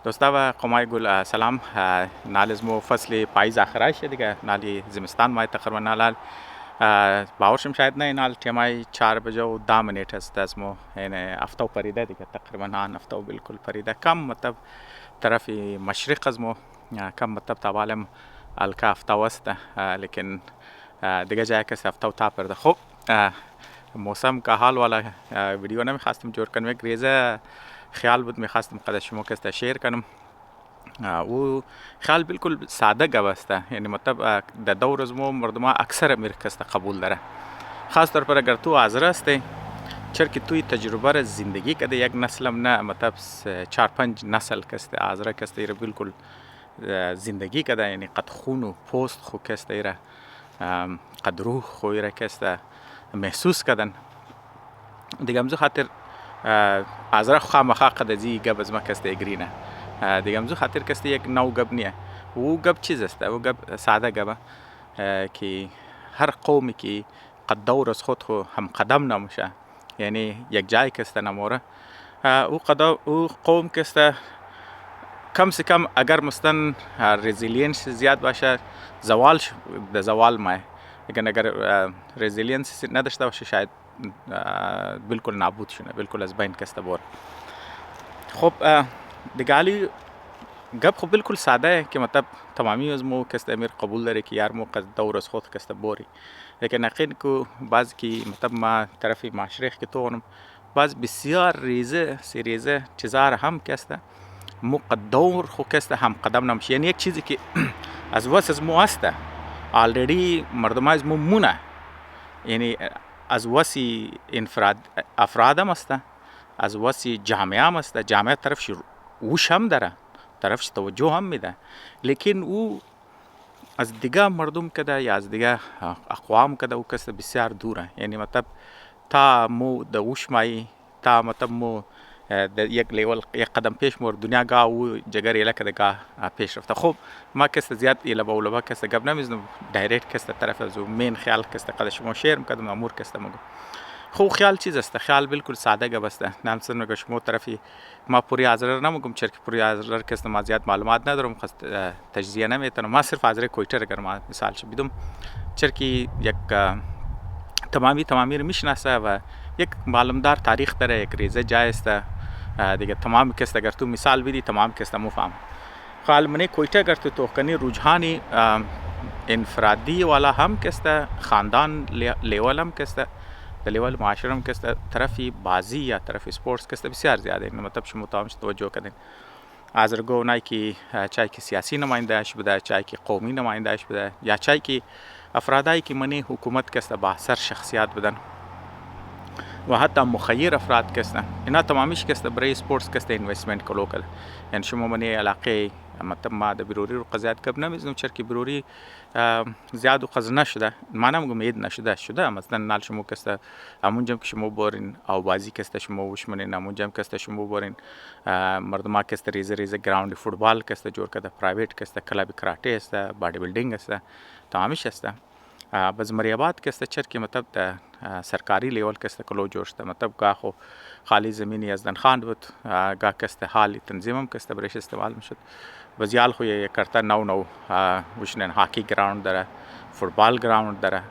دوستا قمای گل سلام نال اسمو فصل پاییز آخرای شه دیگه نالی زمستان مای تقریبا نال باورشم شاید نه نال تیمای 4 بجه و 10 منیت است اسمو این افتو پریده دیگه تقریبا آن افتو بالکل پریده کم مطلب طرف مشرق اسمو کم مطلب توالم الکا افتو است لیکن دیگه جای کسی افتو تا پرده خوب موسم کا حال والا ویدیو نمیخواستم جور کنم یک ریزه خیال بود میخواستم قد شما کسته شیر کنم و خیال بالکل ساده گوسته یعنی مطلب در دور از مردم اکثر امیر کسته قبول داره خاص طور پر اگر تو حاضر هستی چرا که توی تجربه را زندگی کده یک نسلم نه مطلب 4-5 نسل کسته حاضر کسته ایره بالکل زندگی کده یعنی قد خون و پوست خو کسته ایره قد روح خو ایره کسته محسوس کردن دیگه امزو خاطر حاضر خامخا قد ازی گب از ما کسته گرینه دیگه امزو خاطر کسته یک نو گب نیه و گب چیز است و گب ساده گبه که هر قومی که قد دور از خود خو هم قدم نموشه یعنی یک جای کسته نموره او قوم کسته کم سے کم اگر مستن رزیلینس زیاد باشه زوال ماه لیکن اگر رزیلینس نداشته باشه شاید بالکل نابود شونه بالکل از بین کسته بور خب دیگه گپ خب بالکل ساده که مطلب تمامی از مو کسته امیر قبول داره که یار مو قد دور از خود کسته بوری لیکن یقین کو بعض کی مطلب ما طرفی مشرق که تو بعض بسیار ریزه چیزا هم کسته مو قد دور خو کسته هم قدم نمشه یعنی یک چیزی که از واسه از مو هسته آلریدی مردم از مو مونه یعنی از واسه افراد هم هسته از واسه جامعه هم هسته جامعه طرفش وش هم داره طرفش توجه هم میده لیکن او از دیگه مردم کده یا از دیگه اقوام کده او کسته بسیار دوره یعنی مطلب تا مو د وش مایی تا مطلب مو یک لیول یک قدم پیش مور دنیا گاه او جگر یله کده گاه پیش رفته خب ما کسته زیاد ایله باولبا کسته گب نمیزنم دایرکت کسته طرف از مین خیال کسته قد شما شیر مکدم امور کسته مگو خو خیال چیز است خیال بالکل ساده گب است نامسن مگه شما طرفی ما پوری حاضر نمگم چرا که پوری حاضر کسته ما زیاد معلومات ندارم خواست تجزیه نمیتونم ما صرف حاضر کویتر اگر ما مثال چه بدم چرا که یک تمامی رو میشناسه و یک معلومدار تاریخ داره یک ریزه جای است دیگه تمام کس اگر تو مثال بدی تمام کس مفهم خال منی کویته اگر تو کنی رجحانی انفرادی والا هم کسته خاندان لیول هم کسته در لیول معاشره هم کسته طرفی بازی یا طرفی سپورتس کسته بسیار زیاده این مطلب شما تمامش توجه کردین حاضرگو اونایی که چای که سیاسی نمایندهش بده چای که قومی نمایندهش بده یا چای که افرادایی که منی حکومت کسته با اثر شخصیت بدن و حتی مخیر افراد کسته اینا تمامیش کسته برای سپورتس کسته اینوستمنت کلو کده یعنی شما منی علاقه مطلب ما د بروری رو قضیت کب نمیزنم چرا که بروری زیاد و قض نشده ما نمیگم اید شده مثلا نال شما کسته همونجا که شما بورین او بازی کسته شما وش منین همونجا کسته شما بورین مردم ها کسته ریزه گراوند فوتبال کسته جور کده پرایویت کسته کلاب کراته است بادی بیلدینگ است تمامیش است باز مریابات کسته چرا که مطلب سرکاری لیول کسته کلو جوشته مطلب گاه خو خالی زمینی از خان بود گاه کسته حالی تنظیمم کسته برش استعمال میشد وزیال خو یه کرتا نو وشنن هاکی گراوند داره فوتبال گراوند داره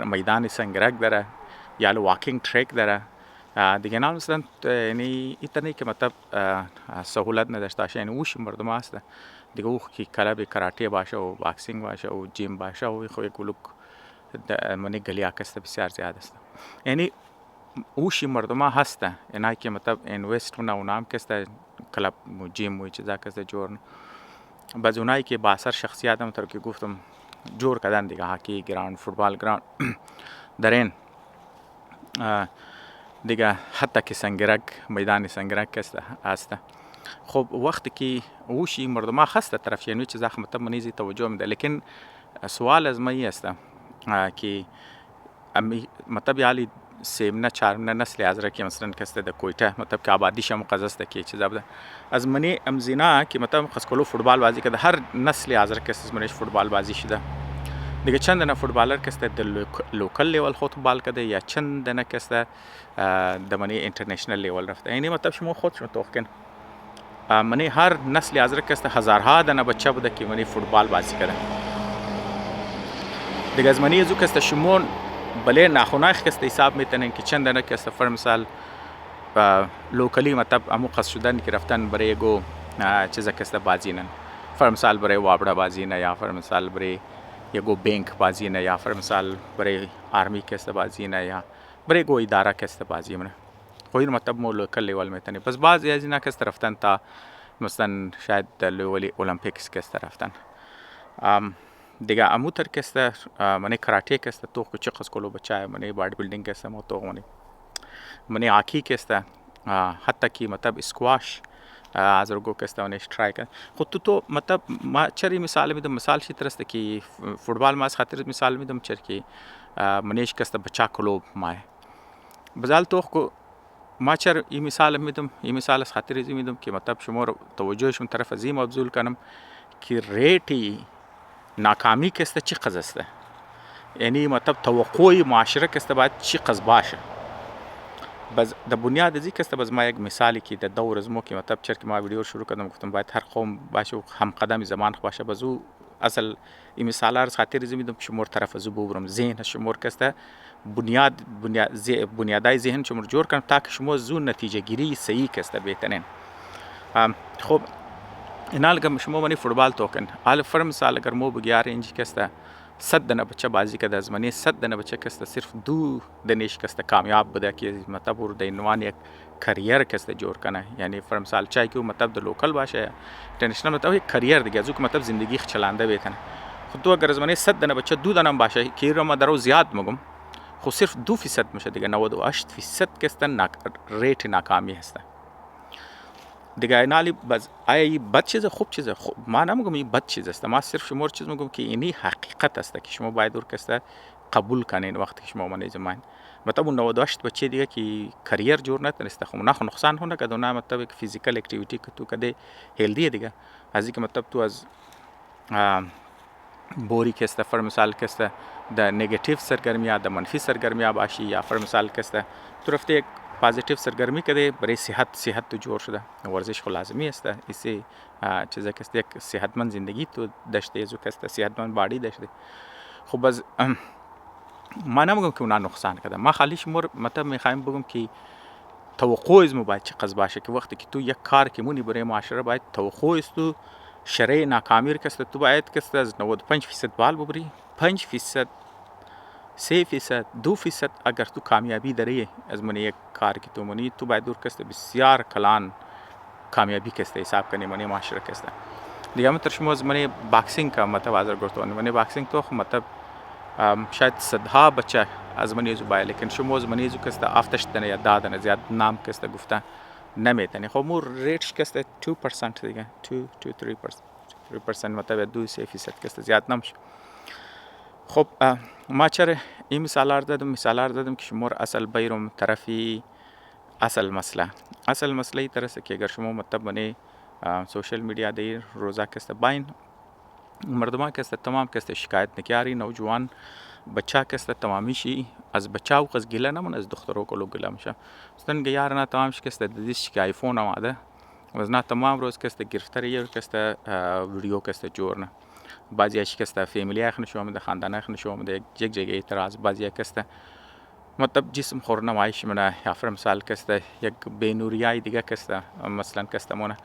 میدان سنگرک داره یا واکینگ تریک داره دیگه نام مثلا یعنی ایتنی که مطلب سهولت نداشته یعنی اوش مردم هست دیگه او که کلاب کراته باشه و باکسینگ باشه و جیم باشه و خو یک لوک منی گلیا کسته بسیار زیاد است یعنی اوشی مردم هست اینا که مطلب اینوست و نام کسته کلاب جیم و چیزا کسته جور بعض اونایی که با اثر شخصیت هم که گفتم جور کردن دیگه هاکی گراوند فوتبال گراوند درین دیگه حتی که سنگرک میدان سنگرک است خب وقتی که اوشی مردم هست طرف یعنی چیزا مطلب منیزی توجه میده لیکن سوال از ما است که مطلب یالی سیمنه چارمنه نسل ازره که مثلا کسته د کویته مطلب که آبادیش هم قزسته که چیزا بده از منی امزینا که مطلب خاص کلو فوتبال بازی که هر نسل ازره کس منش فوتبال بازی شده دیگه چند نه فوتبالر کسته د لوکل لیول فوتبال کده یا چند نه کسته د منی اینترنشنال لیول رفته یعنی مطلب شما خودشون توکن منی هر نسل ازرق است هزارها دانه بچه بوده که منی فوتبال بازی کردن دیگه از منی ازو که شمون بله ناخوناخ که حساب میتونن که چند دانه که فر مثال لوکلی مطلب امو قصد شدن که رفتن برای گو چیزا که بازی نن فر مثال برای وابڑا بازی نه یا فر مثال برای یگو بینک بازی نه یا فر مثال برای آرمی که بازی نه یا برای گو اداره که بازی نه خو مطلب مو لوکل لیول میتونی بس بعضی از اینا که رفتن تا مثلا شاید لیولی المپیکس که رفتن دیگه امو تر که منی کراته که تو چه قصد کلو بچه منی بادی بیلدینگ که مو تو منی هاکی که حتی که مطلب اسکواش از رگو که ونش ترای کرد خود تو مطلب ما چری مثال میدم مثال شی ترسته که فوتبال ما از خاطر مثال میدم چر که منیش که بچه کلوب ماه بزال تو کو ما چر این مثال میدم این مثال از خاطر ازی میدم که مطلب شما رو توجهشون طرف ازی مبذول کنم که ریتی ناکامی که چی قضا است یعنی مطلب توقعی معاشره که باید چی قضا باشه بس د بنیاد ازی که بس ما یک مثالی که د دور از مو که مطلب چر که ما ویدیو شروع کردم گفتم باید هر قوم باشه و هم قدم زمان باشه بزو اصل این مثال از خاطر ازی میدم شمور طرف ازو ببرم ذهن شمور که بنیادای ذهن شمور جور کنم تا که شما زو نتیجه گیری صحیح که بهترین خب اینا لگم شما منی فوتبال توکن حال فر مثال اگر مو بگیار اینجی که 100 دنه بچه بازی کرده از منی 100 دنه بچه که صرف 2 دنیش که کامیاب بوده که مطلب ور د عنوان یک کریر که جوړ کنه یعنی فر مثال چای که مطلب د لوکل باشه انټرنیشنل مطلب یک کریر دیگه ازو که مطلب زندگی چلانده بیتنه خود تو اگر از منی 100 دنه بچه 2 دنه باشه که رو ما درو زیاد مگم خو صرف 2% میشه دیگه 98% که ریت ناکامی هسته دیگه نالی باز آیا بد چیزه خوب چیزه ما نمیگم این بد چیز است ما صرف شما چیز میگم که اینی حقیقت است که شما باید دور کسته قبول کنین وقتی که شما من زمان مطلب 98 بچه دیگه که کریر جور نتونسته خو نه نقصان هونه که نه مطلب یک فیزیکال اکتیویتی که تو کده هلدی دیگه از اینکه مطلب تو از بوری که است فر مثال که است د نگاتیو سرگرمی د منفی سرگرمی باشی یا فر مثال که است تو رفته یک پازیتیو سرگرمی کده برای صحت تو جور شده ورزش خو لازمی است اسی چیزا که یک صحتمند زندگی تو داشته ازو که صحتمند باڈی داشته خب از ما نمیگم که اونا نقصان کده ما خالی شمور مطلب میخوایم بگم که توقع از ما باید چه قضا باشه که وقتی که تو یک کار که مونی برای معاشره باید توقع است تو شرع ناکامی که تو باید که از 95% بال ببری 5% 3% 2% اگر تو کامیابی داری از من یک کار که تو منی تو باید دور کسته بسیار کلان کامیابی کسته حساب کنی منی معاشره کسته دیگه متر شما از منی باکسینگ کا مطلب آذر گرتون منی باکسینگ تو مطلب شاید صدها بچه از منی زو باید لیکن شما از منی زو کسته آفتش دنه یا دادنه زیاد نام کسته گفته نمیتونی خب مور ریتش کسته 2% دیگه 2-3% مطلب 2-3% کسته زیاد نمیشه خب ما چرا این مثال دادم که شما اصل بیرم طرفی اصل مسئله ترسه که اگر شما مطلب بنی سوشل میڈیا دیر روزا کسته باین مردمان کسته تمام کسته شکایت نکیاری نوجوان بچه کسته تمامی شی از بچه و قز گله نمون از دخترو کلو گله میشه ستن گیار نه تمام کسته دیدیش که آیفون آماده و نه تمام روز کسته گرفتاری یا کسته ویدیو کسته جورنه بعضی اش کسته فامیلی اخ نشو آمده خاندان اخ نشو آمده یک جگه اعتراض بعضی کسته مطلب جسم خور نمایش منه یا فر مثال کسته یک بینوریای دیگه کسته مثلا کسته مونه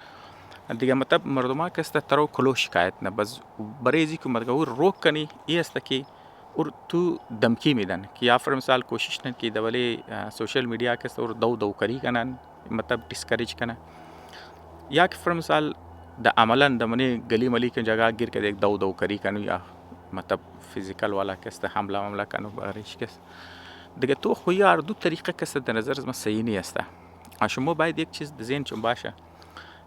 دیگه مطلب مردما کسته ترو کلو شکایت نه بس بریزی که مدگور روک کنی ای است که اور تو دمکی میدن که یا فر مثال کوشش نه کی دولی سوشل میڈیا کسته اور دو کری کنن مطلب ډیسکریج کنه یا که فر مثال د عملا د منی گلی ملی که جگہ گیر که دیک دو کری کنو یا مطلب فیزیکل والا کسته حمله کنو بغیرش کس دیگه تو خوی هر دو طریقه کسته در نظر از ما صحیح نیسته شما باید یک چیز ذهن چون باشه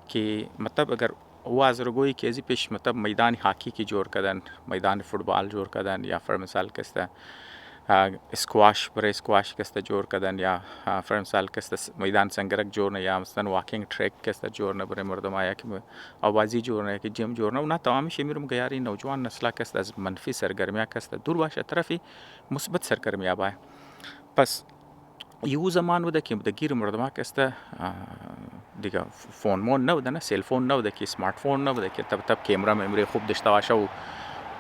که مطلب اگر واز رگوی که ازی پیش مطلب میدان هاکی کی جوړ کردن میدان فوتبال جوړ کردن یا فر مثال کسته اسکواش برای اسکواش کسته جوړ کردن یا فر مثال کسته میدان سنگرک جوړ نه یا مثلا واکینگ ټریک کسته جوړ نه برای مردم آیا که آوازی جوړ نه که جیم جوړ نه تمام شمیرم گیاری نوجوان نسل کسته از منفی سرگرمیه کسته دور باشه طرفی مثبت سرگرمیه باه پس یو زمان بوده که ده گیر مردم که دیگه فون مون نبوده، نه سیل فون نبوده که سمارت فون نبوده که تب کیمرا ممری خوب داشته باشه و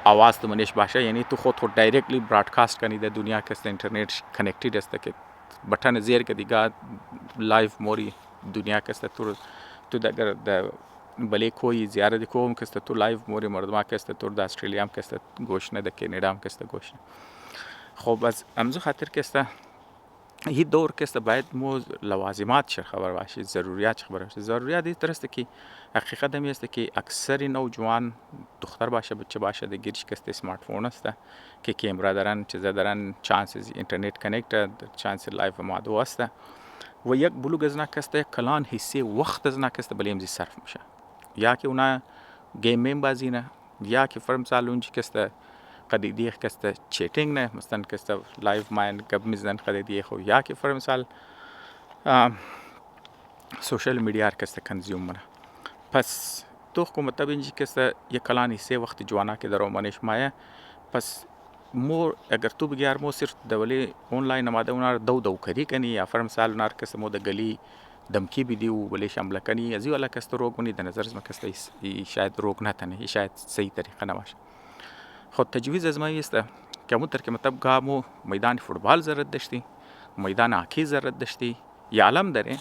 آواز تو منش باشه. یعنی تو خود دایرکتلی برادکاست کنی در دنیا که اینترنت کانکتید است که بٹن زیر که دیگه لایو موری دنیا که تو در بله کوی زیارت کوم که تو لایو موری مردم که تو در استرالیا هم که گوش نه، در کانادا هم که گوش نه. خب از امزو خاطر که هی دور که باید مو لوازمات چه خبر باشید، ضروریات چه خبر باشید. ضروریات این طرست که حقیقت همی است که اکثر نوجوان دختر باشه بچه باشه در گیرش که اسمارت فون است که کیمرا دارن، چیزا دارن، چانس اینترنت کانکت، چانس لایو مادو است و یک بلوغ از نکسته کلان حصه وقت از نکسته بلیم زی صرف میشه، یا که اونا گیم بازی نه، یا که فرم سال اونجی که قدیدی که چیتینگ نه، مثلا که لایو ماین گب میزنن قدیدی خو، یا که فرم سال سوشل میڈیا که کنزیوم منه. پس تو کو مطلب اینجی که یک کلان حصه وقت جوانا که در رومانش مایه. پس مو اگر تو بگیار مو صرف دولی اونلاین ماده اونار دو کری کنی، یا فرم سال اونار که مو د گلی دمکی بیدی و بلی شامل کنی، ازی والا که روگ منی در نظر از ما که شاید روگ نتنه، شاید صحیح طریقه نباشه. خود تجویز از ما است که مطلب که مطلب گامو میدان فوتبال ضرورت داشتی، میدان هاکی ضرورت داشتی، یا علم داره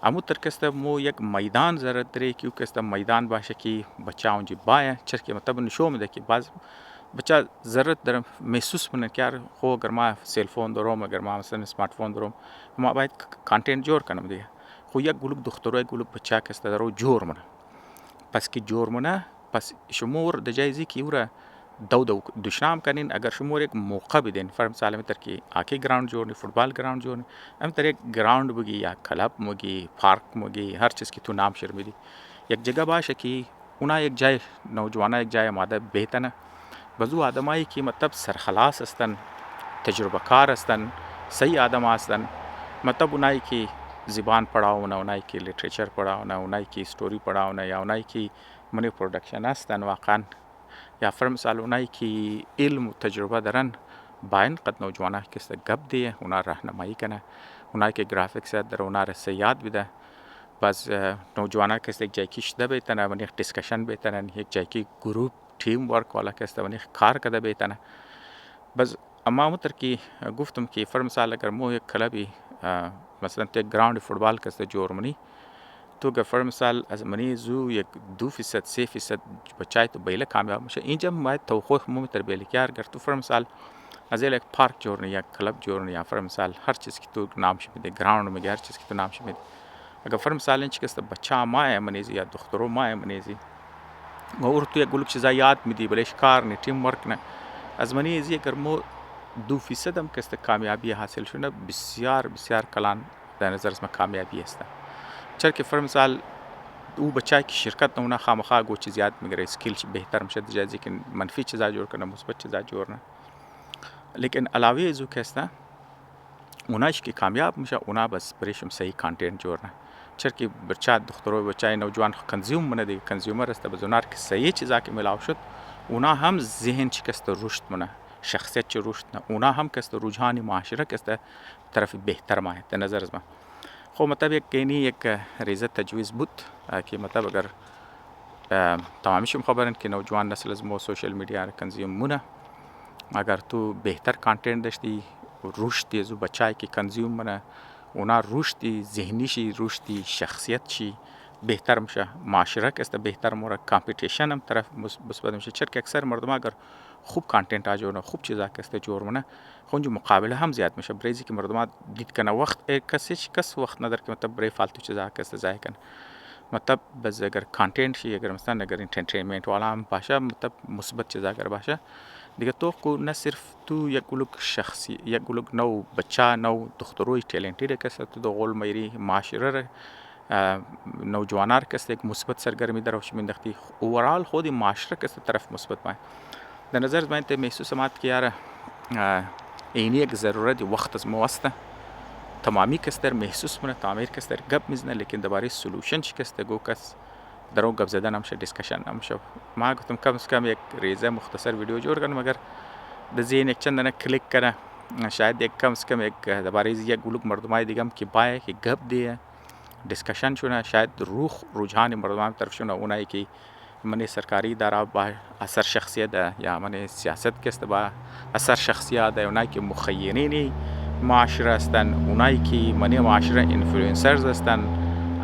امو ترکسته مو یک میدان ضرورت داره که کسته میدان باشه که بچه اونجی بایه چرا که مطلب نشو میده که بعض بچه ضرورت دارم محسوس منه که خو اگر ما سیل فون دارم، اگر ما مثلا سمارت فون دارم، ما باید کانتنت جور کنم دیگه. خو یک گلوک دخترای گلوک بچه کسته دارو جور منه، پس که جور منه پس شمور دجایزی که اورا دو دشنام کنین. اگر شما یک موقع بدین فرم سالمی تر کی آکی گراوند جوړنی، فوتبال گراوند جوړنی، ام تر یک گراوند بگی یا کلب مگی، پارک مگی، هر چیز کی تو نام شرمیدی یک جگه باشه کی اونا یک جای نوجوانا یک جای ماده بهتنه بزو آدمایی که مطلب سرخلاص استن، تجربه کار استن، صحیح آدم هستن. مطلب اونایی که زبان پڑھاو نه، اونایی که لیتریچر پڑھاو نه، اونایی که استوری پڑھاو نه، یا اونایی که منی پروڈکشن هستن واقعا، یا فرم سال اونایی که علم و تجربه دارن باین قد نوجوانا که گپ دیه اونا راهنمایی کنه، اونایی که گرافیکس در اونا را سیاد بده. باز نوجوانا که یک جای کشیده بیتنه و یک دیسکشن بیتنه، یک جای که گروپ تیم ورک والا که و یک کار کده بیتنه. باز اما متر که گفتم که فرم سال اگر مو یک کلبی مثلا تو یک گراوند فوتبال که جور منی، تو گفر مثال از منی زو یک 2% 3% بچای تو بیله کامیاب میشه. اینجا باید توقع مو تر بیله کار گر تو فرم مثال از یک پارک جوړنی یا کلب جوړنی یا فرم مثال هر چیز که تو نام شمیده گراوند میگه، هر چیز که تو نام شمیده اگر فرم مثال این چیز که بچه ما منیزی یا دخترو ما منیزی و اور تو یک گلوک چیزا یاد میدی بلش کار نه، تیم ورک نه، از منی ازی اگر مو 2% هم که کامیابی حاصل شونه بسیار بسیار کلان در نظر از ما کامیابی است. چرا که فرم مثال او بچه که شرکت نمونه خامخا گوچی زیاد میگره، اسکیل بهتر میشه جایزی که منفی چیزا جور کنه، مثبت چیزا جور نه. لیکن علاوه ازو که است اونایش که کامیاب میشه اونا بس برشم صحیح کانتنت جور نه. چرا که بچه دخترو بچه نوجوان کنزیوم منه دیگه، کنزیومر است بزونار که صحیح چیزا که ملاو شد اونا هم ذهن چی کست رشد منه، شخصیت چی رشد نه، اونا هم کست رجحان معاشره کست طرف بهتر ماه در نظر از ما. خب مطلب یک گینی یک ریزه تجویز بود که مطلب اگر تمامیشم خبرن که نوجوان نسل از مو سوشل میڈیا کنزیوم مونه، اگر تو بهتر کانتنت داشتی رشدی از بچه‌ای که کنزیوم منه اونا رشدی ذهنی شی، رشدی شخصیت شی بهتر میشه، معاشره که است بهتر موره، کامپیتیشن هم طرف مثبت میشه. چرا که اکثر مردم اگر خوب کانتنت آجورن، خوب چیزا که است جور منه خونج مقابله هم زیاد میشه. بریزی که مردم دید کنه وقت کس وقت نداره که مطلب برای فالتو چیزا که است ضایع کنه. مطلب بس اگر کانتنت شی، اگر مثلا اگر انترتینمنت والا هم باشه، مطلب مثبت چیزا اگر باشه دیگه تو کو نه صرف تو یک گلوک شخصی، یک گلوک نو بچه نو دختروی تالنتیده که است تو دو غول میری معاشره نوجوانار که است یک مثبت سرگرمی دروش میندختی اورال خودی معاشره که است طرف مثبت ماه. در نظر من ته محسوس مات که یار اینی یک ضرورت وقت از مواسطه تمامی کس در محسوس منه، تعمیر کس در گپ میزنه، لیکن درباره سولوشن چی کس گو کس درو گپ زدن نمیشه، دیسکشن نمیشه. ما گفتم کم از کم یک ریزه مختصر ویدیو جور کنم، مگر در ذهن یک چند کلیک کنه شاید یک کم از کم یک درباره یک گلوک مردمای دیگه هم که باید که گپ دیه دیسکشن شونه، شاید رجحان مردم هم طرف شونه اونایی که من سرکاری داره با اثر شخصیت ده یا من سیاست کست با اثر شخصیت ده، اونایی که مخیرین معاشره هستن، اونایی که من معاشره اینفلوئنسرز هستن،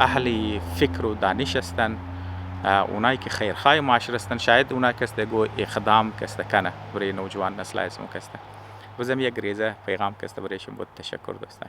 اهل فکر و دانش هستن، اونایی که خیرخواه معاشره هستن، شاید اونا کسته گو اقدام کسته کنه برای نوجوان نسل اسمو کسته بزم یک ریزه پیغام کسته برایشون بود. تشکر دوستان.